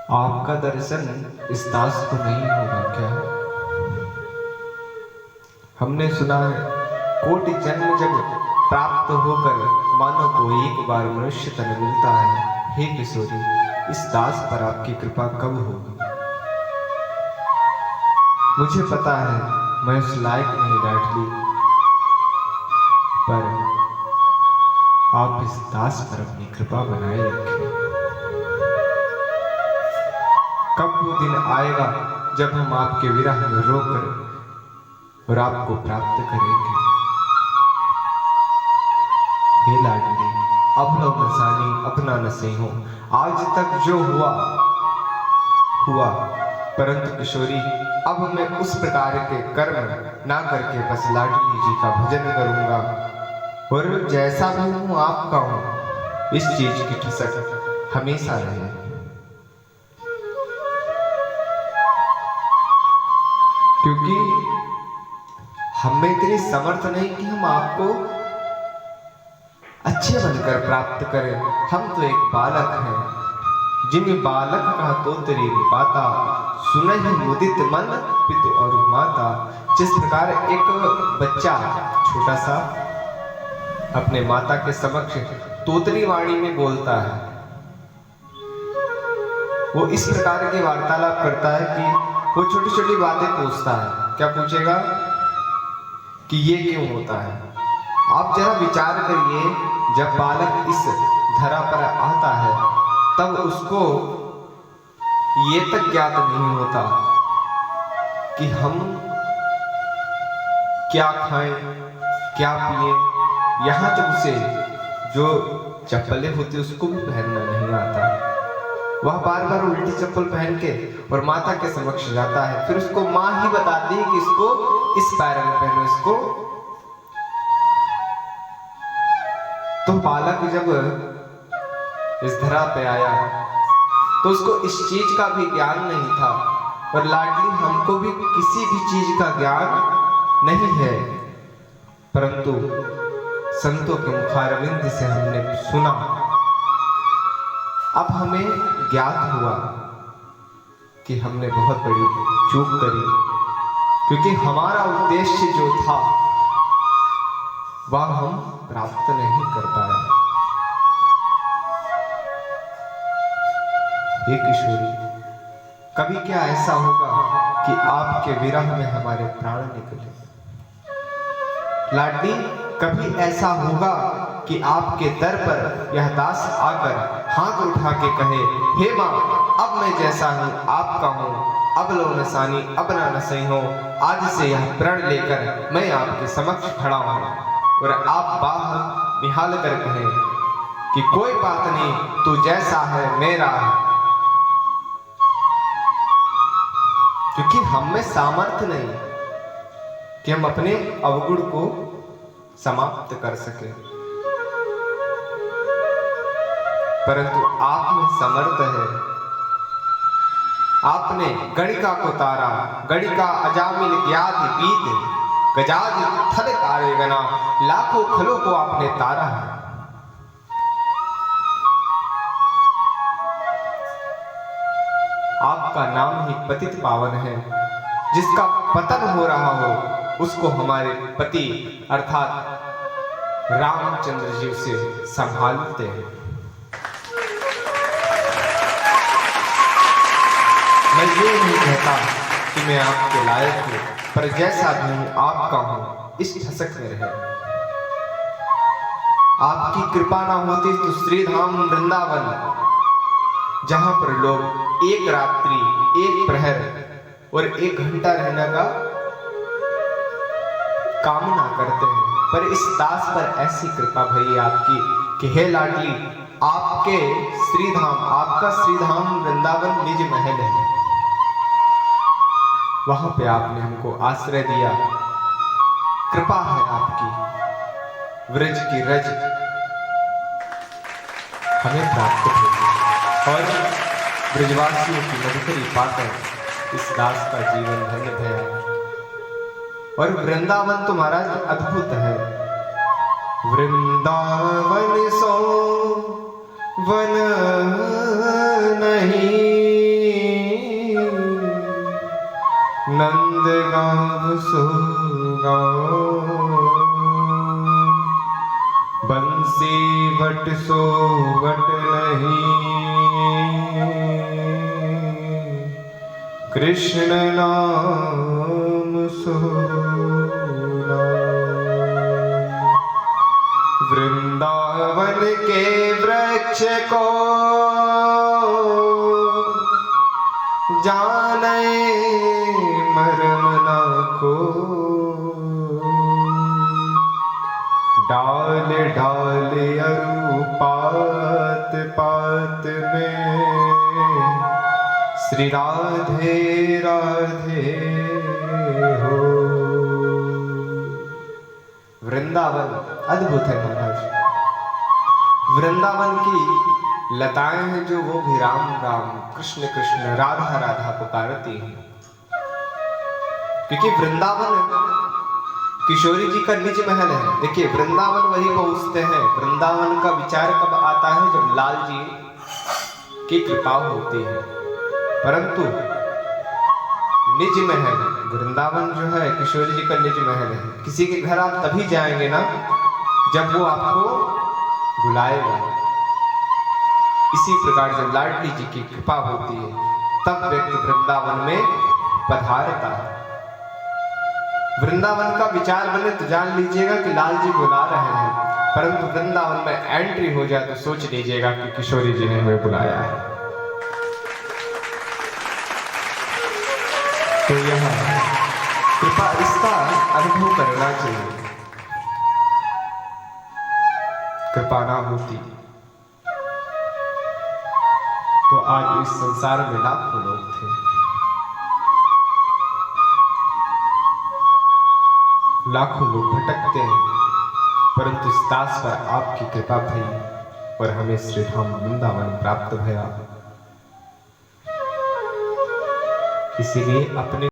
आपका दर्शन इस दास को नहीं होगा क्या? हमने सुना है कोटि जन्म जब प्राप्त होकर मानव को एक बार मनुष्य तन मिलता है। हे किशोरी, इस दास पर आपकी कृपा कब होगी? मुझे पता है मैं उस लायक नहीं लाडली, पर आप इस दास पर अपनी कृपा बनाए रखें। कब वो दिन आएगा जब हम आपके विरह में रोकर और आपको प्राप्त करेंगे। हे लाडली, अब लो नसानी अपना नसे हो। आज तक जो हुआ हुआ, परंतु किशोरी अब मैं उस प्रकार के कर्म ना करके बस लाडली जी का भजन करूंगा, और जैसा भी हूं आपका हूं। इस चीज की ठिसक हमेशा रहे। क्योंकि हम में इतनी समर्थ नहीं कि हम आपको अच्छे बनकर प्राप्त करें। हम तो एक बालक हैं, जिन बालक का तो तेरी बाता सुनहि मुदित मन पितु और माता। जिस प्रकार एक बच्चा छोटा सा अपने माता के समक्ष तोतली वाणी में बोलता है, वो इस प्रकार की वार्तालाप करता है कि वो छोटी छोटी बातें पूछता है। क्या पूछेगा कि ये क्यों होता है? आप जरा विचार करिए, जब बालक इस धरा पर आता है तब उसको ये तक ज्ञात नहीं होता कि हम क्या खाएं क्या पिए। यहां तक उसे जो चप्पलें होती उसको भी पहनना नहीं आता। वह बार बार उल्टी चप्पल पहन के और माता के समक्ष जाता है। फिर उसको माँ ही बताती है कि इसको इस पैर में पहनो इसको। तो बालक जब इस धरा पे आया तो उसको इस चीज का भी ज्ञान नहीं था, और लाडली हमको भी किसी भी चीज का ज्ञान नहीं है, परंतु संतों के मुखारविंद से हमने सुना। अब हमें ज्ञात हुआ कि हमने बहुत बड़ी चूक करी, क्योंकि हमारा उद्देश्य जो था वह हम प्राप्त नहीं कर पाए। हे किशोरी, कभी क्या ऐसा होगा कि आपके विरह में हमारे प्राण निकले? लाडली, कभी ऐसा होगा कि आपके दर पर यह दास आकर हाथ उठा के कहे, हे माँ, अब मैं जैसा हूं आपका हूं, अब लो नसानी अब ना नसई हो। आज से यह प्रण लेकर मैं आपके समक्ष खड़ा हूं, और आप बाह निहाल कर कहें कि कोई बात नहीं, तू जैसा है मेरा है। क्योंकि हम में सामर्थ्य नहीं कि हम अपने अवगुण को समाप्त कर सके, परंतु आप में समर्थ है। आपने गणिका को तारा, गणिका अजामिल ज्ञात बीत, गजाद थल कारे गना, लाखों खलों को आपने तारा है। आपका नाम ही पतित पावन है। जिसका पतन हो रहा हो उसको हमारे पति अर्थात रामचंद्र जी से संभालते हैं। मैं ये नहीं कहता कि मैं आपके लायक हूं, पर जैसा भी हूं आपका हूं, इस ठसक में रहे। आपकी कृपा ना होती तो श्रीधाम वृंदावन, जहां पर लोग एक रात्रि, एक प्रहर और 1 घंटा रहने का कामना करते हैं, पर इस दास पर ऐसी कृपा भई आपकी कि हे लाडली, आपके श्रीधाम, आपका श्रीधाम वृंदावन निज महल है। वहां पे आपने हमको आश्रय दिया। कृपा है आपकी, व्रज की रज हमें प्राप्त होगी, और ब्रजवासियों की मधुकरी पाकर इस दास का जीवन धन्य भया। और वृंदावन तो महाराज अद्भुत है। वृंदावन सो वन नहीं, सो गाऊं, बंसी बट सो बट नहीं, कृष्ण नाम सो नाम। वृंदावन के वृक्ष को जाने मरम ना को, डाल डाल अरु पात पात में श्री राधे राधे हो। वृंदावन अद्भुत है महाराज। वृंदावन की लताएं हैं जो वो भी राम राम कृष्ण कृष्ण राधा राधा पुकारती हैं, क्योंकि वृंदावन किशोरी जी का निज महल है। देखिए वृंदावन वही पहुंचते हैं। वृंदावन का विचार कब आता है? जब लाल जी की कृपा होती है। परंतु निज महल वृंदावन जो है किशोरी जी का निज महल है। किसी के घर आप तभी जाएंगे ना जब वो आपको बुलाएगा। इसी प्रकार जब लाडली जी की कृपा होती है तब व्यक्ति वृंदावन में पधारता है। वृंदावन का विचार बने तो जान लीजिएगा कि लाल जी बुला रहे हैं, परंतु वृंदावन में एंट्री हो जाए तो सोच लीजिएगा कि किशोरी जी ने हमें बुलाया है। तो यह कृपा इसका अनुभव करना चाहिए। कृपा ना होती तो आज इस संसार में लाखों लोग थे। लाखों लोग भटकते हैं, परंतु इस दास पर आपकी कृपा भई और हमें श्री धाम वृंदावन प्राप्त भया। इसीलिए अपने